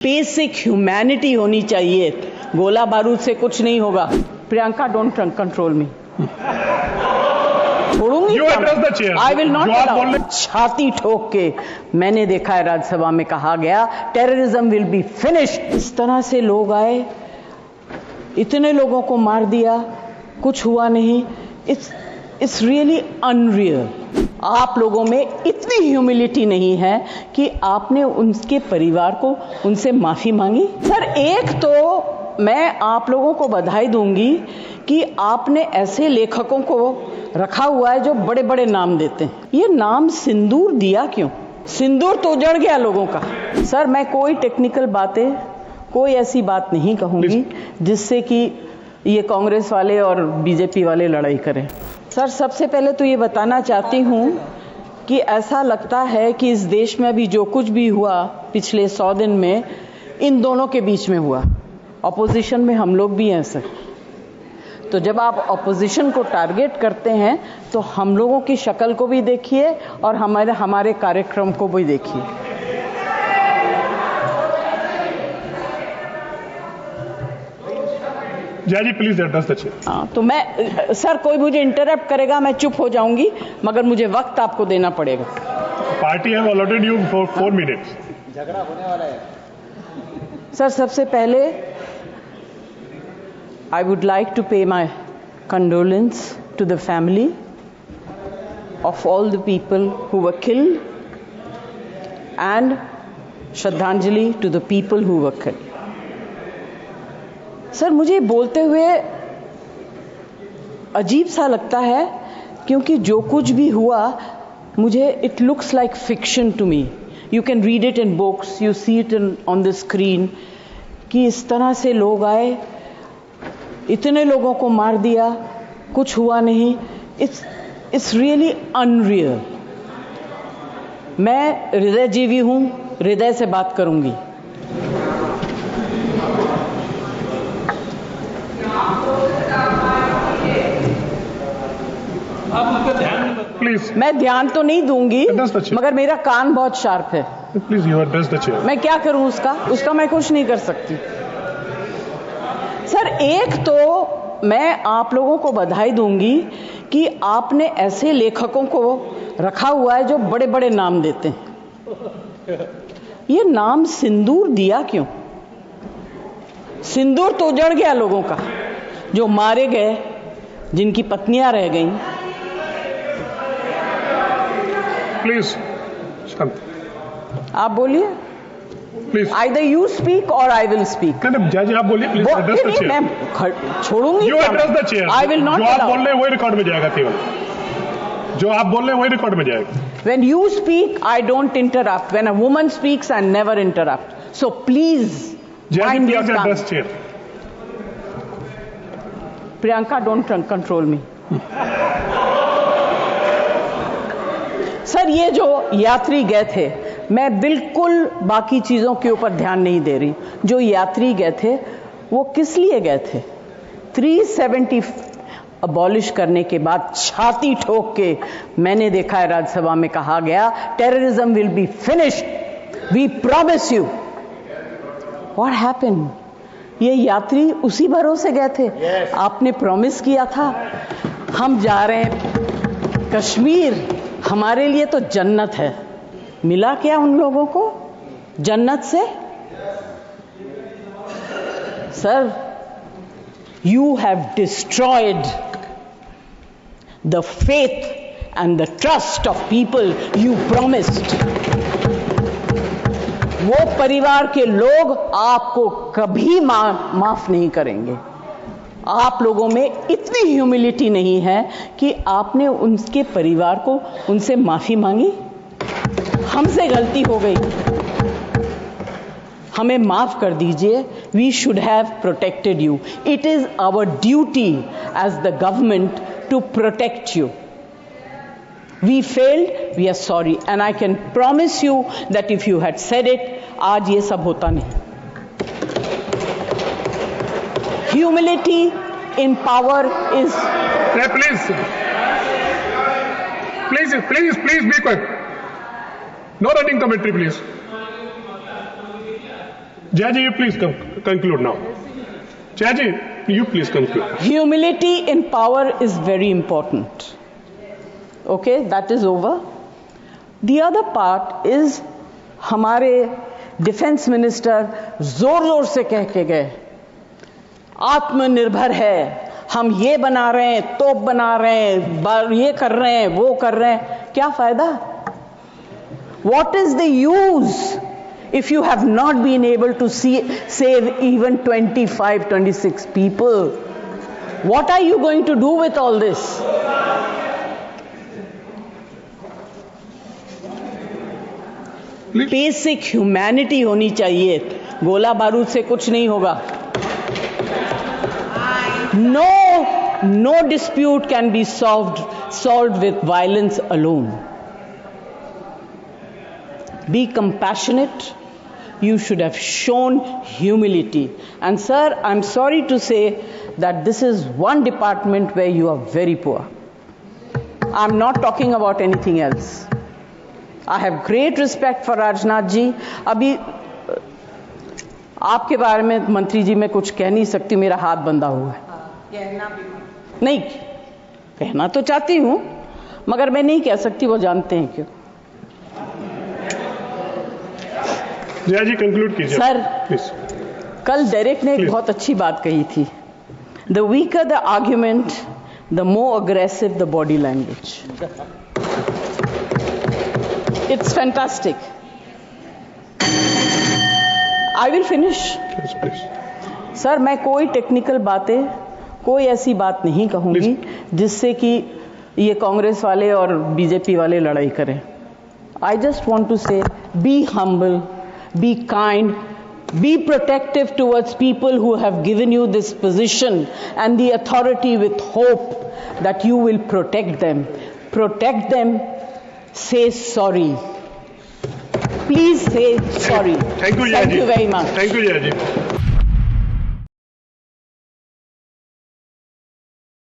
Basic humanity होनी चाहिए। गोला बारूद से कुछ नहीं होगा। Priyanka, don't control me. छोड़ूंगी आई विल नॉट। छाती ठोक के मैंने देखा है राज्यसभा में कहा गया टेररिज्म विल बी फिनिश्ड। इस तरह से लोग आए, इतने लोगों को मार दिया, कुछ हुआ नहीं। It's really unreal. आप लोगों में इतनी ह्यूमिलिटी नहीं है कि आपने उनके परिवार को उनसे माफी मांगी। सर, एक तो मैं आप लोगों को बधाई दूंगी कि आपने ऐसे लेखकों को रखा हुआ है जो बड़े बड़े नाम देते हैं। ये नाम सिंदूर दिया क्यों? सिंदूर तो उजड़ गया लोगों का। सर, मैं कोई टेक्निकल बातें, कोई ऐसी बात नहीं कहूंगी जिससे कि ये कांग्रेस वाले और बीजेपी वाले लड़ाई करें। सर, सबसे पहले तो ये बताना चाहती हूं कि ऐसा लगता है कि इस देश में अभी जो कुछ भी हुआ पिछले 100 दिन में इन दोनों के बीच में हुआ। ऑपोजिशन में हम लोग भी हैं सर। तो जब आप ऑपोजिशन को टारगेट करते हैं तो हम लोगों की शक्ल को भी देखिए और हमारे कार्यक्रम को भी देखिए। जय जी, प्लीज एड्रेस द चेयर। हाँ, तो मैं सर, कोई मुझे इंटरप्ट करेगा मैं चुप हो जाऊंगी, मगर मुझे वक्त आपको देना पड़ेगा। Party have allotted you for 4 minutes. झगड़ा होने वाला है। सर, सबसे पहले I would like to pay my condolence to the family of all the people who were killed and Shraddhanjali to the people who were killed. Sir, मुझे बोलते हुए अजीब सा लगता है क्योंकि जो कुछ भी हुआ मुझे it looks like fiction to me. You can read it in books, you see it on the screen कि इस तरह से लोग आए, इतने लोगों को मार दिया, कुछ हुआ नहीं। It's really unreal. मैं हृदयजीवी हूं, हृदय से बात करूंगी। प्लीज। मैं ध्यान तो नहीं दूंगी मगर मेरा कान बहुत शार्प है। Please you address the chair. मैं क्या करूं उसका मैं कुछ नहीं कर सकती। सर, एक तो मैं आप लोगों को बधाई दूंगी कि आपने ऐसे लेखकों को रखा हुआ है जो बड़े बड़े नाम देते हैं। ये नाम सिंदूर दिया क्यों? सिंदूर तो उजड़ गया लोगों का, जो मारे गए, जिनकी पत्नियां रह गईं। प्लीज शांत। आप बोलिए। Please. Either you speak or I will speak. जय जी, आप बोलिए। Please address the chair. मैं छोड़ूंगी। You address the chair. I will not जो आप allow. बोल रहे हैं वही रिकॉर्ड में जाएगा। केवल जो आप बोल रहे हैं वही रिकॉर्ड में जाएगा। When you speak, I don't interrupt. When a woman speaks, I never interrupt. So please mind your tongue. Address chair. Priyanka, don't control me. Sir, ये जो यात्री गए थे, मैं बिल्कुल बाकी चीजों के ऊपर ध्यान नहीं दे रही। जो यात्री गए थे वो किस लिए गए थे? 370 अबॉलिश करने के बाद छाती ठोक के मैंने देखा है राज्यसभा में कहा गया terrorism will be finished, we promise you. What happened? ये यात्री उसी भरोसे गए थे। आपने प्रॉमिस किया था हम जा रहे हैं कश्मीर, हमारे लिए तो जन्नत है। मिला क्या उन लोगों को जन्नत से? Sir, you have destroyed the faith and the trust of people you promised. वो परिवार के लोग आपको कभी माफ नहीं करेंगे। आप लोगों में इतनी ह्यूमिलिटी नहीं है कि आपने उनके परिवार को उनसे माफी मांगी। हमसे गलती हो गई, हमें माफ कर दीजिए। We should have protected you. It is our duty as the government to protect you. We failed, we are sorry and I can promise you that if you had said it, आज ये सब होता नहीं। Humility in power is. Please be quiet. No running commentary, please. Jayaji, you please conclude now. Jayaji, you please conclude. Humility in power is very important. Okay, that is over. The other part is हमारे defence minister जोर जोर से कह के गए आत्मनिर्भर है, हम ये बना रहे हैं, तोप बना रहे हैं, ये कर रहे हैं, वो कर रहे हैं. क्या फायदा? What is the use if you have not been able to save even 26 people? What are you going to do with all this? Basic humanity होनी चाहिए. गोला बारूद से कुछ नहीं होगा. No dispute can be solved with violence alone. Be compassionate. You should have shown humility. And sir, I'm sorry to say that this is one department where you are very poor. I'm not talking about anything else. I have great respect for Rajnath ji. अभी आपके बारे में मंत्री जी मैं कुछ कह नहीं सकती, मेरा हाथ बंधा हुआ है. नहीं कहना तो चाहती हूं मगर मैं नहीं कह सकती, वो जानते हैं क्यों. जया जी कंक्लूड कीजिए सर. प्लीज. कल डेरेक ने एक बहुत अच्छी बात कही थी. The weaker the argument, the more aggressive the body language. It's fantastic. I will finish. Yes, please. Sir मैं कोई टेक्निकल बातें, कोई ऐसी बात नहीं कहूंगी जिससे कि ये कांग्रेस वाले और बीजेपी वाले लड़ाई करें. I just want to say, be humble, be kind, be protective towards people who have given you this position and the authority with hope that you will protect them. Protect them. Say sorry. Please say sorry. Thank you, Jaya ji. Thank you very much. Thank you, Jaya ji.